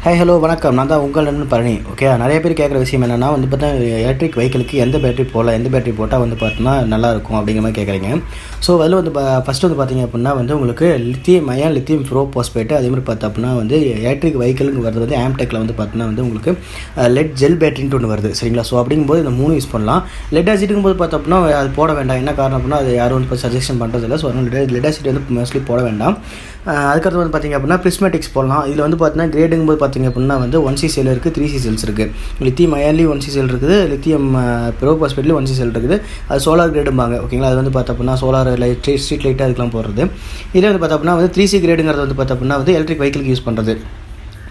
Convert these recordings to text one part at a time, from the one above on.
Hi hello வணக்கம். நான் தான் உங்கள் நண்பன் பழனி. ஓகே, நிறைய பேர் கேட்குற விஷயம் என்னென்னா பார்த்தா எலக்ட்ரிக் வெஹிக்கிளுக்கு எந்த பேட்டரி போடலாம், எந்த பேட்டரி போட்டால் பார்த்தோன்னா நல்லாயிருக்கும் அப்படிங்கிற மாதிரி கேட்குறீங்க. ஸோ அதில் ஃபஸ்ட்டு பார்த்தீங்க அப்படின்னா உங்களுக்கு லித்தியம் ப்ரோ பாஸ்பேட் அதே மாதிரி அப்படின்னா எலக்ட்ரிக் வெஹிக்கிளுக்கு வருது ஆம்டெக்கில் பார்த்தோன்னா உங்களுக்கு லெட் ஜெல் பேட்டரின்ட்டு ஒன்று வருது. சரிங்களா? ஸோ அப்படிங்கும்போது இந்த 3 யூஸ் பண்ணலாம். லெட் ஆசிட்டுக்கும் போது அப்படின்னா அது போட வேண்டாம். என்ன காரணம் அப்படின்னா அது யாரும் இப்போ சஜஷன் பண்ணுறதில்ல. ஸோ அதனால் லெட் ஆசிட் மோஸ்ட்லி போட வேண்டாம். அதுக்கடுத்து பார்த்திங்க அப்படின்னா பிரிஸ்மேட்டிக்ஸ் போடலாம். இதில் பார்த்தீங்கன்னா கிரேடுங்கும் போது பார்த்திங்க அப்படின்னா 1C செல் இருக்குது, 3C செல்ஸ் இருக்குது. லித்தியம் அயன்லேயும் 1C செல் இருக்குது, லித்தியம் பெரோபாஸ்பேட்லேயும் 1C செல் இருக்குது. அது சோலார் கிரேடும்பாங்க. ஓகேங்களா? அது பார்த்தோம்னா சோலார் லைட், ஸ்ட்ரீட் லைட்டு அதுக்கெலாம் போடுறது. இதே பார்த்தோம்னா 3C கிரேடுங்கிறது பார்த்தோம்னா எலக்ட்ரிக் வெஹிக்கிளுக்கு யூஸ் பண்ணுறது.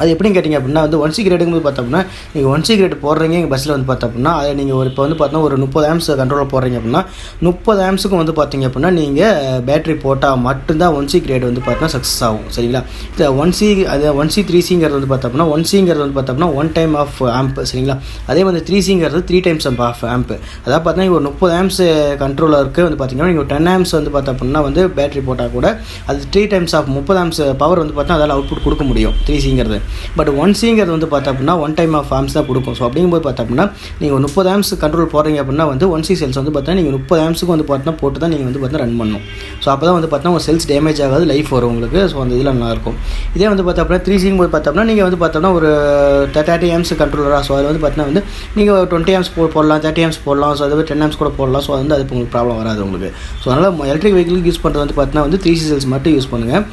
அது எப்படின்னு கேட்டிங்க அப்படின்னா 1C கிரேடுங்கும்போது பார்த்தோம்னா நீங்கள் 1C கிரேடு போடுறீங்க எங்கள் பஸ்ஸில் பார்த்தோம்னா அதை நீங்கள் இப்போ பார்த்தோன்னா ஒரு 30 ஆம்ஸ் கண்ட்ரோலில் போடுறீங்க அப்படின்னா 30 ஆம்ஸுக்கும் பார்த்தீங்க அப்படின்னா நீங்கள் பேட்டரி போட்டால் மட்டும்தான் 1C கிரேடு பார்த்தோன்னா சக்ஸஸ் ஆகும். சரிங்களா? இது 1C 3Cங்கிறது பார்த்தோம்னா 1Cங்கிறது பார்த்தோம்னா 1 டைம் ஆஃப் ஆம்ப். சரிங்களா? அதே 3Cங்கிறது 3 டைம்ஸ் ஆஃப் ஆம்ப். அதாவது பார்த்தீங்கன்னா ஒரு 30 ஆம்ஸ் கண்ட்ரோலருக்கு பார்த்தீங்கன்னா நீங்கள் 10 ஆம்ஸ் பார்த்தோம்னா பேட்டரி போட்டால் கூட அது 3 டைம்ஸ் ஆஃப் 30 ஆம்ஸ் பவர் பார்த்தா அதால் அவுட்புட் கொடுக்க முடியும் 3Cங்கிறது. பட் 1Cங்கிறது பார்த்தோம்னா 1 டைம் ஆஃப் ஆம்ஸ் தான் கொடுக்கும். ஸோ அப்படிங்கும்போது பார்த்தோம்னா நீங்கள் 30 ஆம்ஸ் கண்ட்ரோல் போடுறீங்க அப்படின்னா 1C செல்ஸ் பார்த்தீங்கன்னா நீங்கள் 30 ஆம்ஸுக்கு பார்த்தீங்கன்னா போட்டு தான் நீங்கள் பார்த்தீங்கன்னா ரன் பண்ணணும். ஸோ அப்போ தான் பார்த்தீங்கன்னா உங்கள் செல்ஸ் டேமேஜ் ஆகாது, லைஃப் வரும் உங்களுக்கு. ஸோ அந்த இதில் நல்லாயிருக்கும். இதே பார்த்தோம்னா 3Cங்கும் போது பார்த்தோம்னா நீங்கள் பார்த்தோம்னா ஒரு 30 ஆம்ஸ் கண்ட்ரோலராக. ஸோ அதில் பார்த்தீங்கன்னா நீங்கள் 20 ஆம்ஸ் போடலாம், 30 ஆம்ஸ் போடலாம். ஸோ அது 10 ஆம்ஸ் கூட போடலாம். ஸோ அது உங்களுக்கு ப்ராப்ளம் வராது உங்களுக்கு. ஸோ அதனால் எலக்ட்ரிக் வெஹிக்கிளுக்கு யூஸ் பண்ணுறது பார்த்தீங்கன்னா 3C செல்ஸ் மட்டும் யூஸ் பண்ணுங்கள்.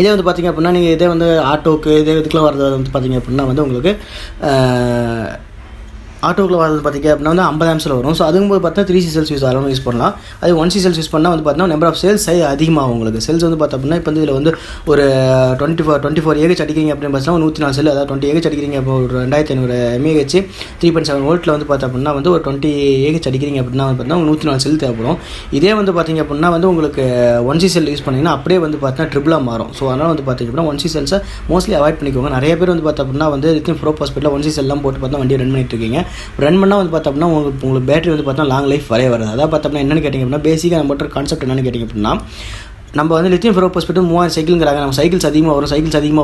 இதே பார்த்திங்க அப்படின்னா நீங்கள் இதே ஆட்டோக்கு இதுக்கெலாம் வரது பார்த்திங்க அப்படின்னா உங்களுக்கு ஆட்டோவில் வரது பார்த்திங்க அப்படின்னா 50 ஆம்ஸில் வரும். ஸோ அதுக்கும்போது பார்த்தா 3C செல்ஸ் யூஸ் பண்ணலாம். அது 1C செல்ஸ் யூஸ் பண்ணால் பார்த்தீங்கன்னா நம்பர் ஆஃப் செல்ஸ் அதிகமாகும் உங்களுக்கு. செல்ஸ் பார்த்தோம்னா இப்போ இதில் ஒரு 24 AH அடிக்கிறீங்க அப்படின்னு பார்த்தீங்கன்னா 104 செல், அதாவது 20 AH அடிக்கிறீங்க அப்போ ஒரு 2500 mAh 3.7 வோல்ட்டில் பார்த்தோம்னா ஒரு 20 AH அடிக்கிறீங்க அப்படின்னா பார்த்தீங்கன்னா 104 செல் தேவைப்படும். இதே பார்த்திங்க அப்படின்னா உங்களுக்கு 1C செல் யூஸ் பண்ணிங்கன்னா அப்படியே பார்த்தீங்கன்னா ட்ரிபிளாக மாறும். ஸோ அதனால் பார்த்திங்க அப்படின்னா 1C செல்ஸை மோஸ்ட்லி அவாய்ட் பண்ணிக்கோங்க. நிறைய பேர் பார்த்தோம்னா லித்தியம் பெரோபாஸ்பேட்டில் 1C செல்லாம் போட்டு பார்த்தா வண்டியை ரன் பண்ணிட்டு இருக்கீங்க. ரன் பண்ணால் பார்த்தோம்னா உங்களுக்கு பேட்டரி பார்த்தா லாங் லைஃப் வராது. அதாவது பார்த்தோம்னா என்னென்னு கேட்டிங்க அப்படின்னா பேசிக்காக நம்ம கான்செப்ட் என்னென்னு கேட்டிங்க அப்படின்னா நம்ம லித்தியம் பெரோபாஸ்பேட் 3000 சைக்கிள்ங்கிறாங்க. நம்ம சைக்கிள்ஸ் அதிகமாக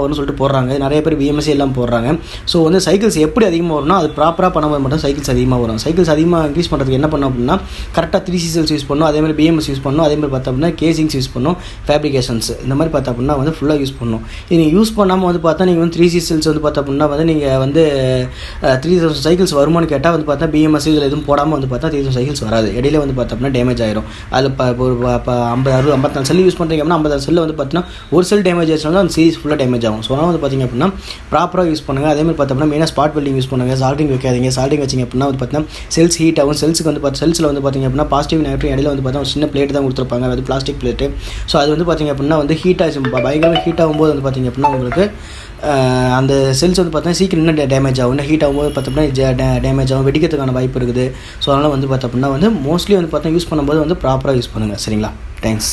வரும்னு சொல்லிட்டு போடுறாங்க. நிறைய பேர் VMC எல்லாம் போடுறாங்க. ஸோ சைக்கிள்ஸ் எப்படி அதிகமாக வரும்னா அது ப்ராப்பராக பண்ணும்போது மட்டும் சைக்கிள்ஸ் அதிகமாக வரும். சைக்கிள்ஸ் அதிகமாக இன்க்ரீஸ் பண்ணுறதுக்கு என்ன பண்ணோம் அப்படின்னா கரெக்டாக 3C செல்ஸ் யூஸ் பண்ணணும். அதேமாதிரி BMS யூஸ் பண்ணணும். அதேமாதிரி பார்த்தோம்னா கேசிங்ஸ் யூஸ் பண்ணணும், ஃபேப்ரிகேஷன்ஸ் இந்த மாதிரி பார்த்தா அப்படின்னா ஃபுல்லாக யூஸ் பண்ணணும். இது நீங்கள் யூஸ் பண்ணாமல் பார்த்தா நீங்கள் 3C செல்ஸ் பார்த்தா அப்படின்னா நீங்கள் 3000 சைக்கிள்ஸ் வருமானு கேட்டால் பார்த்தா BMS இதில் எதுவும் போடாமல் பார்த்தா 3000 சைக்கிள்ஸ் வராது. இடையில பார்த்தா அப்படின்னா டேமேஜ் ஆயிரும். அதில் ஒரு 54 செல் யூஸ் பண்ணுறீங்க அப்படின்னா 50 செல்லில் பார்த்தீங்கன்னா ஒரு செல் டேமேஜ் ஆச்சுன்னா அந்த சீரிஸ் ஃபுல்லாக டேமேஜ் ஆகும். ஸோ அதனால் பார்த்திங்க அப்படின்னா ப்ராப்பராக யூஸ் பண்ணுங்கள். அதேமாதிரி பார்த்தோம்னா மெயினாக ஸ்பாட் வெல்டிங் யூஸ் பண்ணுங்கள். சால்டிங் வைக்காதீங்க. சால்டிங் வச்சிங்க அப்படின்னா பார்த்தீங்கன்னா செல்ஸ் ஹீட் ஆகும். செல்ஸுக்கு செல்ஸில் பார்த்திங்க அப்படின்னா பாசிட்டிவ் நெகட்டிவ் இடையில பார்த்தா ஒரு சின்ன பிளேட் தான் கொடுத்துருப்பாங்க, அது பிளாஸ்டிக் பிளேட்டு. ஸோ அது பார்த்திங்க அப்படின்னா ஹீட் ஆகும். பயங்கரமாக ஹீட் ஆகும்போது பார்த்திங்க அப்படின்னா உங்களுக்கு அந்த செல்ஸ் பார்த்தீங்கன்னா சீக்கிரம் இன்னும் டேமேஜ் ஆகும். இன்னும் ஹீட் ஆகும்போது பார்த்தோம்னா டேமேஜ் ஆகும், வெடிக்கிறதுக்கான வாய்ப்பு இருக்குது. ஸோ அதனால் பார்த்தோம்னா மோஸ்ட்லி பார்த்தா யூஸ் பண்ணும்போது ப்ராப்பராக யூஸ் பண்ணுங்கள். சரிங்களா? தேங்க்ஸ்.